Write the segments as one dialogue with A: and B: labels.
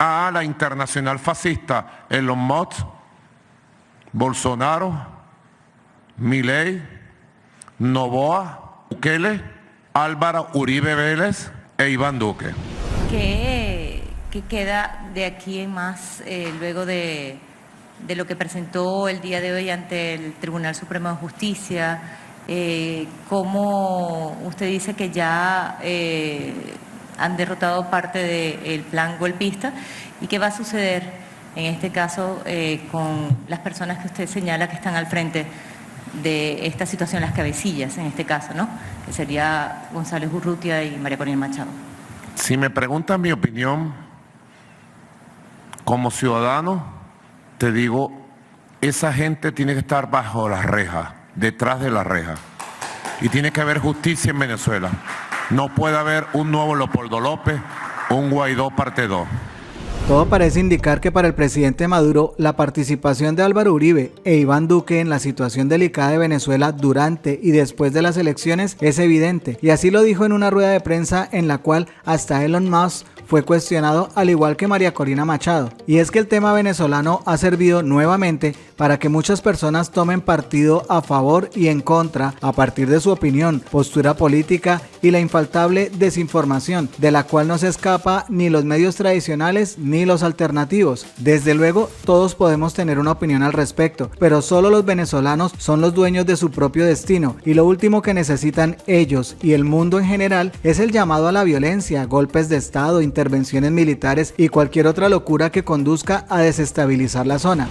A: a la internacional fascista Elon Musk, Bolsonaro, Milei, Noboa, Bukele, Álvaro Uribe Vélez e Iván Duque.
B: ¿Qué queda de aquí en más luego de lo que presentó el día de hoy ante el Tribunal Supremo de Justicia? ¿Cómo usted dice que ya han derrotado parte del plan golpista? ¿Y qué va a suceder en este caso con las personas que usted señala que están al frente de esta situación, las cabecillas en este caso, ¿no? Que sería González Urrutia y María Corina Machado?
A: Si me preguntan mi opinión, como ciudadano, te digo, esa gente tiene que estar bajo las rejas, detrás de las rejas. Y tiene que haber justicia en Venezuela. No puede haber un nuevo Leopoldo López, un Guaidó parte 2.
C: Todo parece indicar que para el presidente Maduro, la participación de Álvaro Uribe e Iván Duque en la situación delicada de Venezuela durante y después de las elecciones es evidente, y así lo dijo en una rueda de prensa en la cual hasta Elon Musk fue cuestionado, al igual que María Corina Machado. Y es que el tema venezolano ha servido nuevamente para que muchas personas tomen partido a favor y en contra a partir de su opinión, postura política y la infaltable desinformación, de la cual no se escapa ni los medios tradicionales ni los alternativos. Desde luego, todos podemos tener una opinión al respecto, pero solo los venezolanos son los dueños de su propio destino, y lo último que necesitan ellos y el mundo en general es el llamado a la violencia, golpes de estado, intervenciones militares y cualquier otra locura que conduzca a desestabilizar la zona.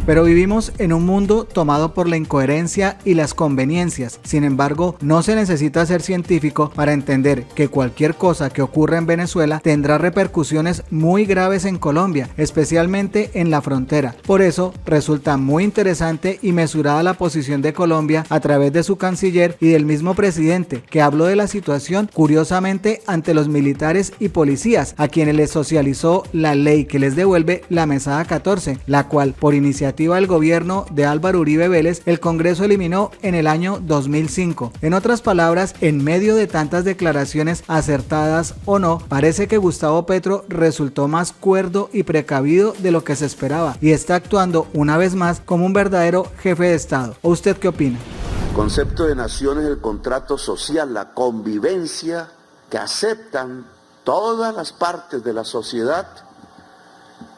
C: Pero vivimos en un mundo tomado por la incoherencia y las conveniencias. Sin embargo, no se necesita ser científico para entender que cualquier cosa que ocurra en Venezuela tendrá repercusiones muy graves en Colombia, especialmente en la frontera. Por eso, resulta muy interesante y mesurada la posición de Colombia a través de su canciller y del mismo presidente, que habló de la situación curiosamente ante los militares y policías, a quienes les socializó la ley que les devuelve la mesada 14, la cual, por iniciativa del gobierno de Álvaro Uribe Vélez, el Congreso eliminó en el año 2005. En otras palabras, en medio de tantas declaraciones acertadas o no, parece que Gustavo Petro resultó más cuerdo y precavido de lo que se esperaba y está actuando una vez más como un verdadero jefe de Estado. ¿O usted qué opina?
D: El concepto de nación es el contrato social, la convivencia que aceptan todas las partes de la sociedad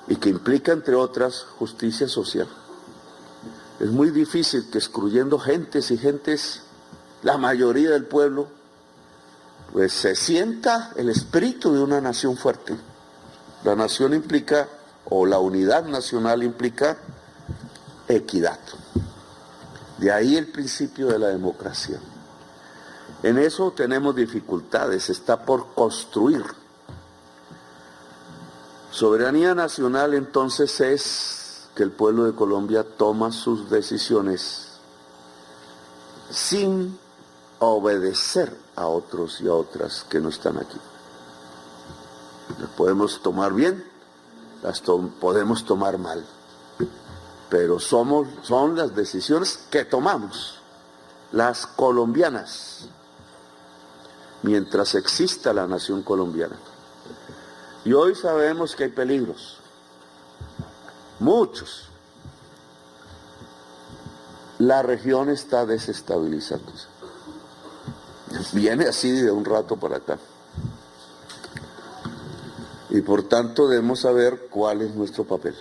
D: y que implica, entre otras, justicia social. Es muy difícil que excluyendo gentes y gentes, la mayoría del pueblo, pues se sienta el espíritu de una nación fuerte. La nación implica, o la unidad nacional implica, equidad. De ahí el principio de la democracia. En eso tenemos dificultades, está por construir. Soberanía nacional entonces es que el pueblo de Colombia toma sus decisiones sin obedecer a otros y a otras que no están aquí. Las podemos tomar bien, las podemos tomar mal, pero son las decisiones que tomamos, las colombianas, mientras exista la nación colombiana. Y hoy sabemos que hay peligros, muchos. La región está desestabilizándose. Viene así de un rato para acá. Y por tanto debemos saber cuál es nuestro papel.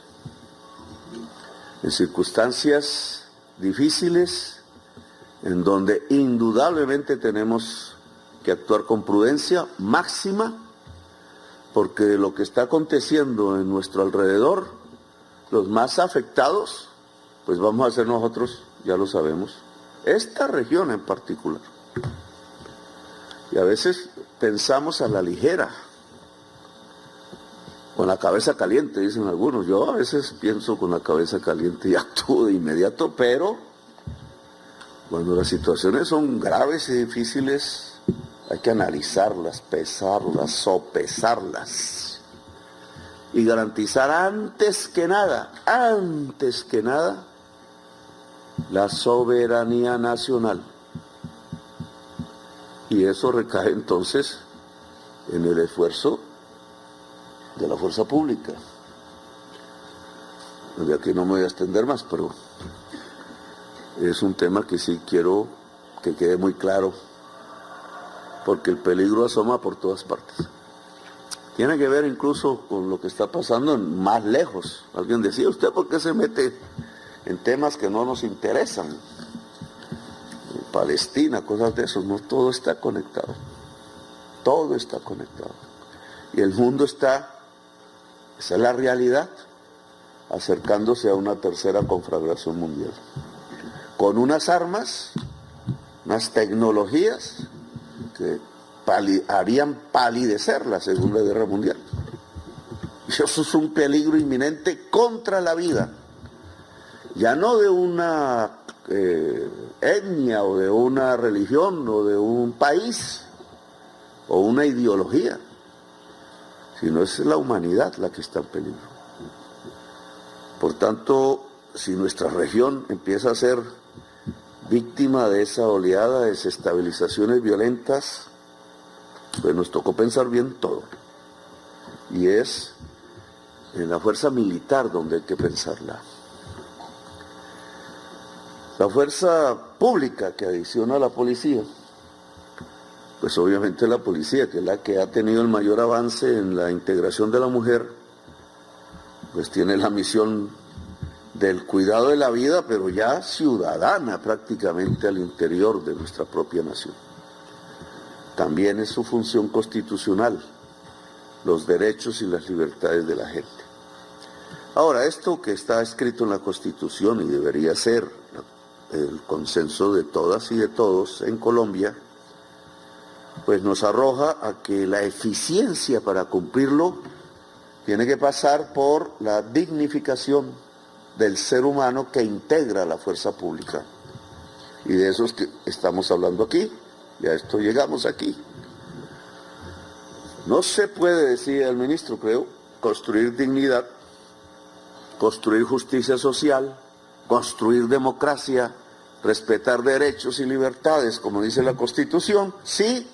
D: En circunstancias difíciles, en donde indudablemente tenemos que actuar con prudencia máxima, porque de lo que está aconteciendo en nuestro alrededor, los más afectados, pues vamos a ser nosotros, ya lo sabemos, esta región en particular. Y a veces pensamos a la ligera, con la cabeza caliente, dicen algunos. Yo a veces pienso con la cabeza caliente y actúo de inmediato, pero cuando las situaciones son graves y difíciles, hay que analizarlas, pesarlas, sopesarlas y garantizar antes que nada, la soberanía nacional. Y eso recae entonces en el esfuerzo de la fuerza pública. De aquí no me voy a extender más, pero es un tema que sí quiero que quede muy claro, porque el peligro asoma por todas partes. Tiene que ver incluso con lo que está pasando más lejos. Alguien decía, ¿usted por qué se mete en temas que no nos interesan? Palestina, cosas de eso. No, todo está conectado. Todo está conectado. Y el mundo está, esa es la realidad, acercándose a una tercera conflagración mundial. Con unas armas, unas tecnologías que harían palidecer la Segunda Guerra Mundial. Y eso es un peligro inminente contra la vida. Ya no de una etnia o de una religión o de un país o una ideología, sino es la humanidad la que está en peligro. Por tanto, si nuestra región empieza a ser víctima de esa oleada de desestabilizaciones violentas, pues nos tocó pensar bien todo. Y es en la fuerza militar donde hay que pensarla. La fuerza pública que adiciona a la policía, pues obviamente la policía, que es la que ha tenido el mayor avance en la integración de la mujer, pues tiene la misión del cuidado de la vida, pero ya ciudadana prácticamente al interior de nuestra propia nación. También es su función constitucional, los derechos y las libertades de la gente. Ahora, esto que está escrito en la Constitución y debería ser el consenso de todas y de todos en Colombia, pues nos arroja a que la eficiencia para cumplirlo tiene que pasar por la dignificación del ser humano que integra la fuerza pública. Y de eso es que estamos hablando aquí. Y a esto llegamos aquí. No se puede, decía el ministro, creo, construir dignidad, construir justicia social, construir democracia, respetar derechos y libertades, como dice la Constitución, si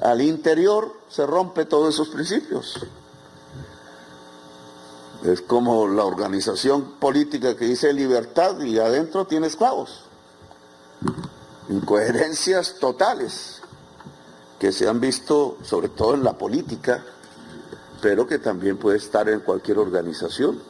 D: al interior se rompe todos esos principios. Es como la organización política que dice libertad y adentro tiene esclavos. Incoherencias totales que se han visto sobre todo en la política, pero que también puede estar en cualquier organización.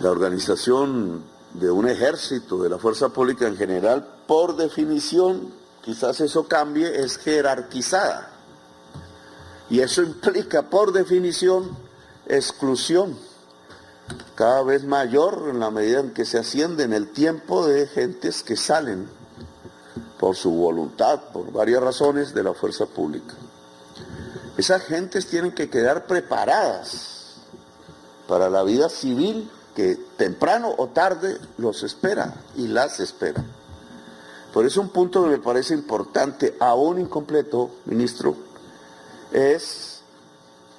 D: La organización de un ejército, de la fuerza pública en general, por definición, quizás eso cambie, es jerarquizada. Y eso implica, por definición, exclusión cada vez mayor en la medida en que se asciende en el tiempo de gentes que salen por su voluntad, por varias razones, de la fuerza pública. Esas gentes tienen que quedar preparadas para la vida civil que temprano o tarde los espera y las espera. Por eso un punto que me parece importante, aún incompleto, ministro, es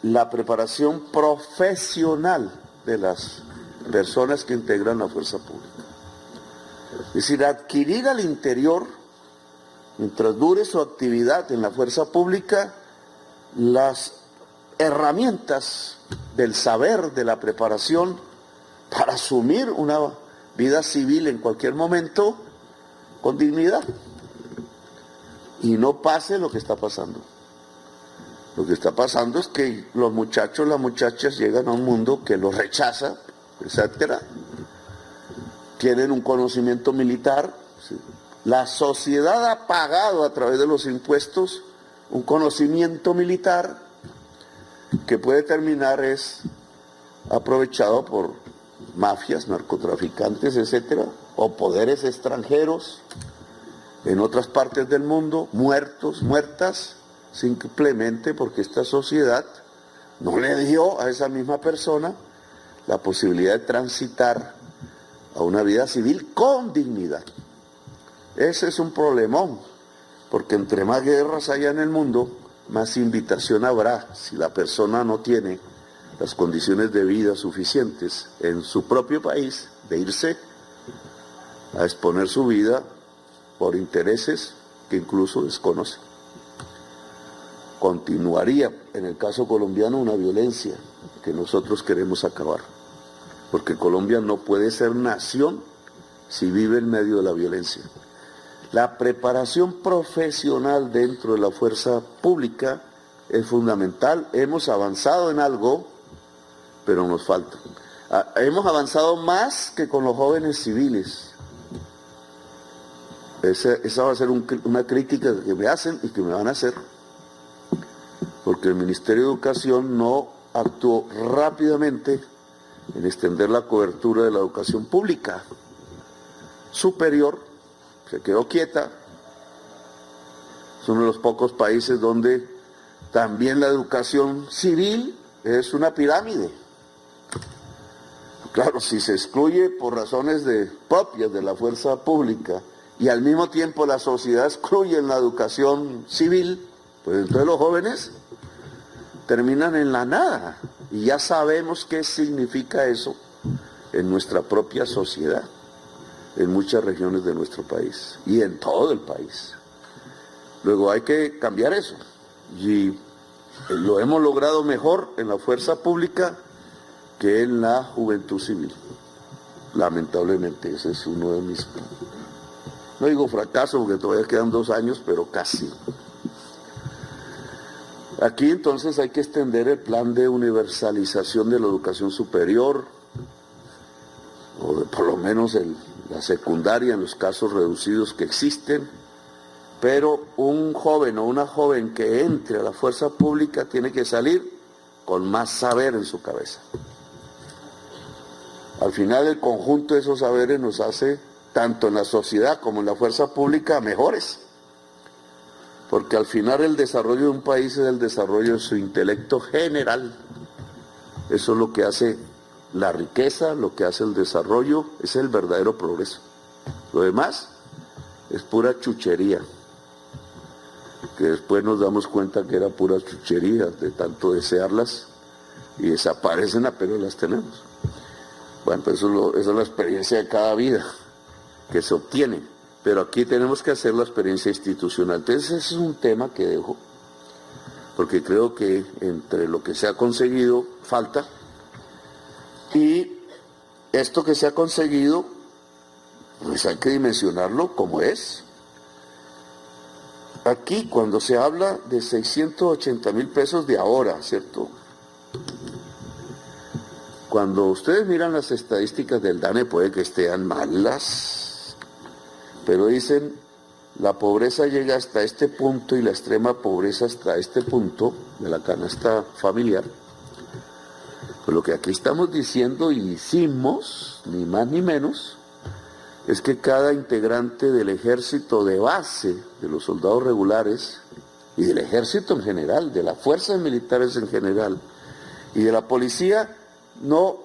D: la preparación profesional de las personas que integran la fuerza pública. Es decir, adquirir al interior, mientras dure su actividad en la fuerza pública, las herramientas del saber, de la preparación para asumir una vida civil en cualquier momento con dignidad. Y no pase lo que está pasando. Lo que está pasando es que los muchachos, las muchachas llegan a un mundo que los rechaza, etcétera. Tienen un conocimiento militar. ¿Sí? La sociedad ha pagado a través de los impuestos un conocimiento militar que puede terminar es aprovechado por mafias, narcotraficantes, etcétera, o poderes extranjeros en otras partes del mundo, muertos, muertas, simplemente porque esta sociedad no le dio a esa misma persona la posibilidad de transitar a una vida civil con dignidad. Ese es un problemón, porque entre más guerras haya en el mundo, más invitación habrá, si la persona no tiene las condiciones de vida suficientes en su propio país, de irse a exponer su vida por intereses que incluso desconoce. continuaría, en el caso colombiano, una violencia que nosotros queremos acabar. Porque Colombia no puede ser nación si vive en medio de la violencia. La preparación profesional dentro de la fuerza pública es fundamental. Hemos avanzado en algo, pero nos falta. Hemos avanzado más que con los jóvenes civiles. Esa va a ser una crítica que me hacen y que me van a hacer. Porque el Ministerio de Educación no actuó rápidamente en extender la cobertura de la educación pública superior, se quedó quieta. Es uno de los pocos países donde también la educación civil es una pirámide. Claro, si se excluye por razones propias de la fuerza pública y al mismo tiempo la sociedad excluye en la educación civil, pues entonces los jóvenes terminan en la nada. Y ya sabemos qué significa eso en nuestra propia sociedad, en muchas regiones de nuestro país y en todo el país. Luego hay que cambiar eso. Y lo hemos logrado mejor en la fuerza pública que en la juventud civil. Lamentablemente, ese es uno de mis... No digo fracaso porque todavía quedan 2 años, pero casi. Aquí entonces hay que extender el plan de universalización de la educación superior, o por lo menos la secundaria en los casos reducidos que existen, pero un joven o una joven que entre a la fuerza pública tiene que salir con más saber en su cabeza. Al final el conjunto de esos saberes nos hace, tanto en la sociedad como en la fuerza pública, mejores. Porque al final el desarrollo de un país es el desarrollo de su intelecto general. Eso es lo que hace la riqueza, lo que hace el desarrollo, es el verdadero progreso. Lo demás es pura chuchería, que después nos damos cuenta que era pura chuchería de tanto desearlas y desaparecen apenas las tenemos. Bueno, pues esa es la experiencia de cada vida que se obtiene. Pero aquí tenemos que hacer la experiencia institucional. Entonces ese es un tema que dejo, porque creo que entre lo que se ha conseguido falta, y esto que se ha conseguido, pues hay que dimensionarlo como es. Aquí cuando se habla de 680,000 pesos de ahora, ¿cierto? Cuando ustedes miran las estadísticas del DANE puede que estén malas, pero dicen, la pobreza llega hasta este punto y la extrema pobreza hasta este punto de la canasta familiar. Pues lo que aquí estamos diciendo y hicimos, ni más ni menos, es que cada integrante del ejército de base, de los soldados regulares, y del ejército en general, de las fuerzas militares en general, y de la policía, no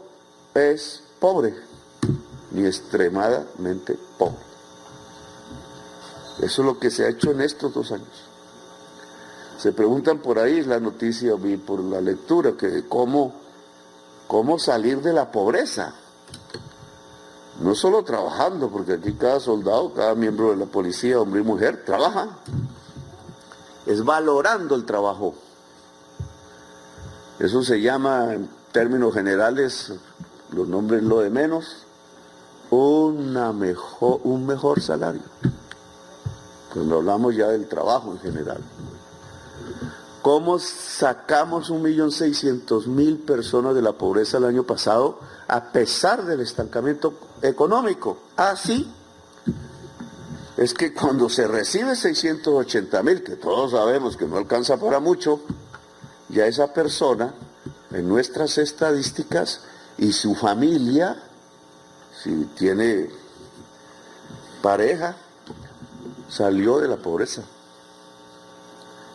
D: es pobre, ni extremadamente pobre. Eso es lo que se ha hecho en estos 2 años. Se preguntan por ahí, la noticia, por la lectura, que cómo salir de la pobreza. No solo trabajando, porque aquí cada soldado, cada miembro de la policía, hombre y mujer, trabaja. Es valorando el trabajo. Eso se llama, en términos generales, los nombres lo de menos, un mejor salario. Cuando hablamos ya del trabajo en general. ¿Cómo sacamos 1.600.000 personas de la pobreza el año pasado a pesar del estancamiento económico? Sí. Es que cuando se recibe 680,000, que todos sabemos que no alcanza para mucho, ya esa persona, en nuestras estadísticas, y su familia, si tiene pareja, salió de la pobreza.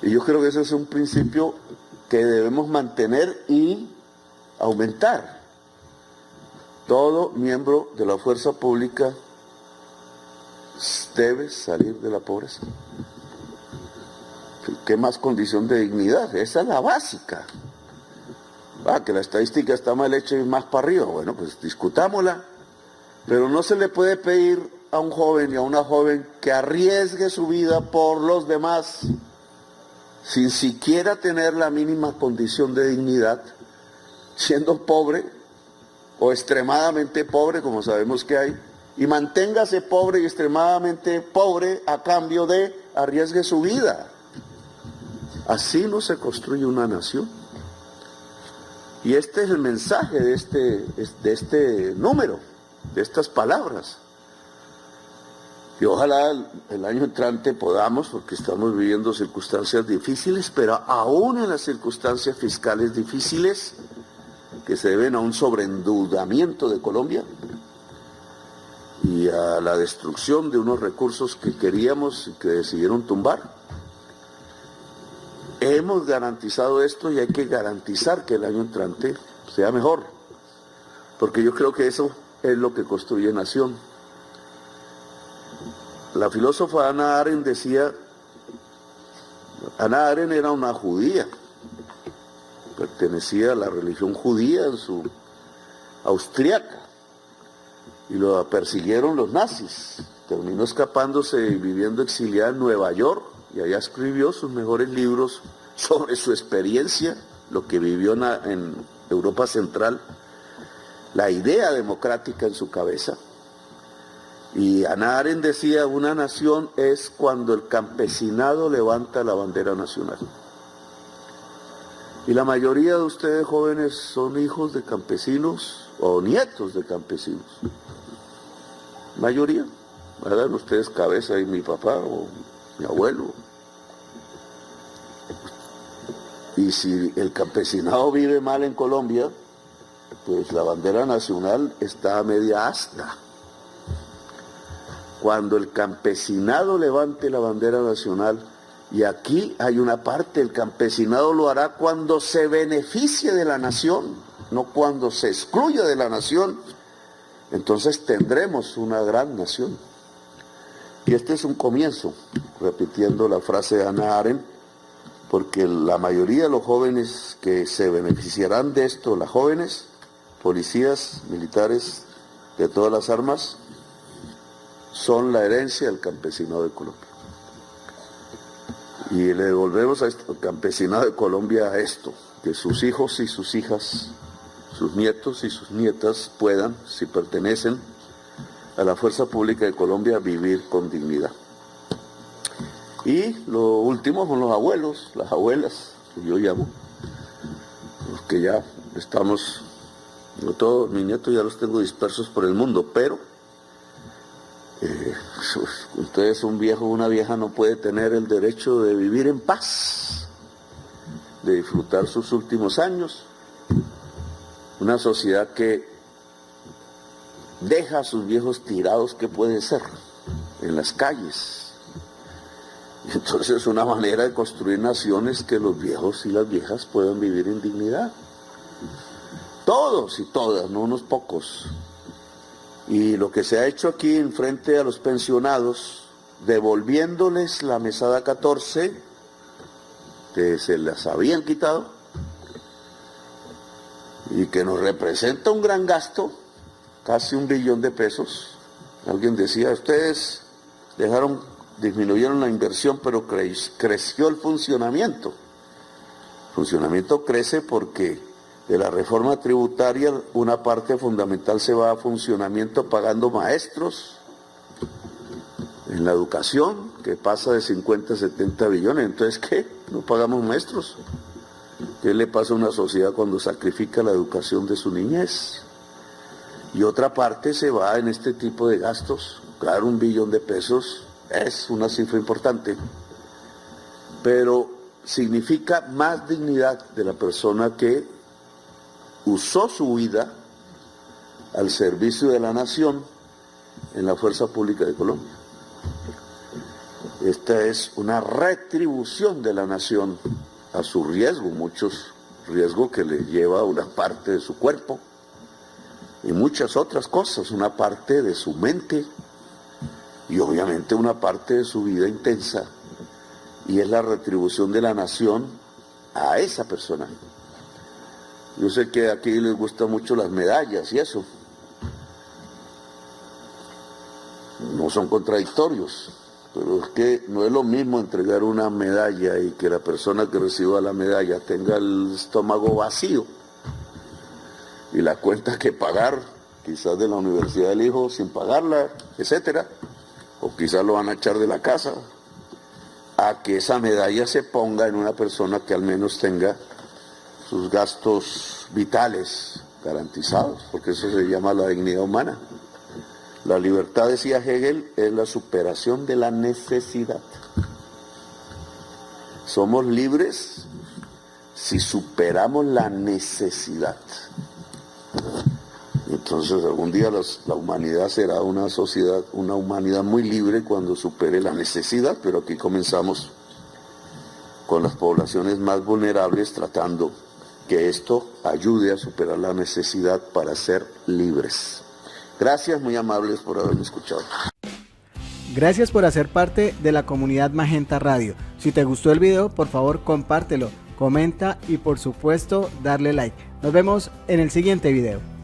D: Y yo creo que ese es un principio que debemos mantener y aumentar. Todo miembro de la fuerza pública debe salir de la pobreza. ¿Qué más condición de dignidad? Esa es la básica. Que la estadística está mal hecha y más para arriba. Bueno, pues discutámosla. Pero no se le puede pedir a un joven y a una joven que arriesgue su vida por los demás sin siquiera tener la mínima condición de dignidad, siendo pobre o extremadamente pobre, como sabemos que hay, y manténgase pobre y extremadamente pobre a cambio de arriesgue su vida. Así no se construye una nación. Y este es el mensaje de este número, de estas palabras. Y ojalá el año entrante podamos, porque estamos viviendo circunstancias difíciles, pero aún en las circunstancias fiscales difíciles, que se deben a un sobreendeudamiento de Colombia y a la destrucción de unos recursos que queríamos y que decidieron tumbar, hemos garantizado esto y hay que garantizar que el año entrante sea mejor, porque yo creo que eso es lo que construye nación. La filósofa Hannah Arendt decía, Hannah Arendt era una judía, pertenecía a la religión judía en su austriaca, y lo persiguieron los nazis, terminó escapándose y viviendo exiliada en Nueva York, y allá escribió sus mejores libros sobre su experiencia, lo que vivió en Europa Central, la idea democrática en su cabeza. Y Hannah Arendt decía, una nación es cuando el campesinado levanta la bandera nacional. Y la mayoría de ustedes jóvenes son hijos de campesinos o nietos de campesinos. Mayoría. ¿Verdad? Ustedes cabeza y mi papá o mi abuelo. Y si el campesinado vive mal en Colombia, pues la bandera nacional está a media asta. Cuando el campesinado levante la bandera nacional, y aquí hay una parte, el campesinado lo hará cuando se beneficie de la nación, no cuando se excluya de la nación, entonces tendremos una gran nación. Y este es un comienzo, repitiendo la frase de Hannah Arendt, porque la mayoría de los jóvenes que se beneficiarán de esto, las jóvenes, policías, militares, de todas las armas, son la herencia del campesinado de Colombia. Y le devolvemos al campesinado de Colombia a esto, que sus hijos y sus hijas, sus nietos y sus nietas puedan, si pertenecen a la fuerza pública de Colombia, vivir con dignidad. Y lo último son los abuelos, las abuelas, que yo llamo, los que ya estamos, no todos mis nietos ya los tengo dispersos por el mundo, pero ustedes, un viejo o una vieja no puede tener el derecho de vivir en paz, de disfrutar sus últimos años. Una sociedad que deja a sus viejos tirados, ¿qué puede ser? En las calles. Entonces, una manera de construir naciones que los viejos y las viejas puedan vivir en dignidad. Todos y todas, no unos pocos. Y lo que se ha hecho aquí en frente a los pensionados, devolviéndoles la mesada 14, que se las habían quitado, y que nos representa un gran gasto, casi $1 billón. Alguien decía, ustedes disminuyeron la inversión, pero creció el funcionamiento. El funcionamiento crece porque de la reforma tributaria una parte fundamental se va a funcionamiento pagando maestros en la educación, que pasa de 50 a 70 billones. Entonces, ¿qué? ¿No pagamos maestros? ¿Qué le pasa a una sociedad cuando sacrifica la educación de su niñez? Y otra parte se va en este tipo de gastos. Claro, $1 billón es una cifra importante, pero significa más dignidad de la persona que usó su vida al servicio de la nación en la fuerza pública de Colombia. Esta es una retribución de la nación a su riesgo, muchos riesgos que le lleva una parte de su cuerpo y muchas otras cosas, una parte de su mente y obviamente una parte de su vida intensa, y es la retribución de la nación a esa persona. Yo sé que aquí les gustan mucho las medallas y eso. No son contradictorios. pero es que no es lo mismo entregar una medalla y que la persona que reciba la medalla tenga el estómago vacío y la cuenta que pagar, quizás de la universidad del hijo sin pagarla, etcétera, o quizás lo van a echar de la casa, a que esa medalla se ponga en una persona que al menos tenga sus gastos vitales garantizados, porque eso se llama la dignidad humana. La libertad, decía Hegel, es la superación de la necesidad. Somos libres si superamos la necesidad. Entonces algún día la humanidad será una sociedad, una humanidad muy libre cuando supere la necesidad, pero aquí comenzamos con las poblaciones más vulnerables tratando que esto ayude a superar la necesidad para ser libres. Gracias, muy amables por haberme escuchado.
C: Gracias por hacer parte de la comunidad Magenta Radio. Si te gustó el video, por favor compártelo, comenta y por supuesto darle like. Nos vemos en el siguiente video.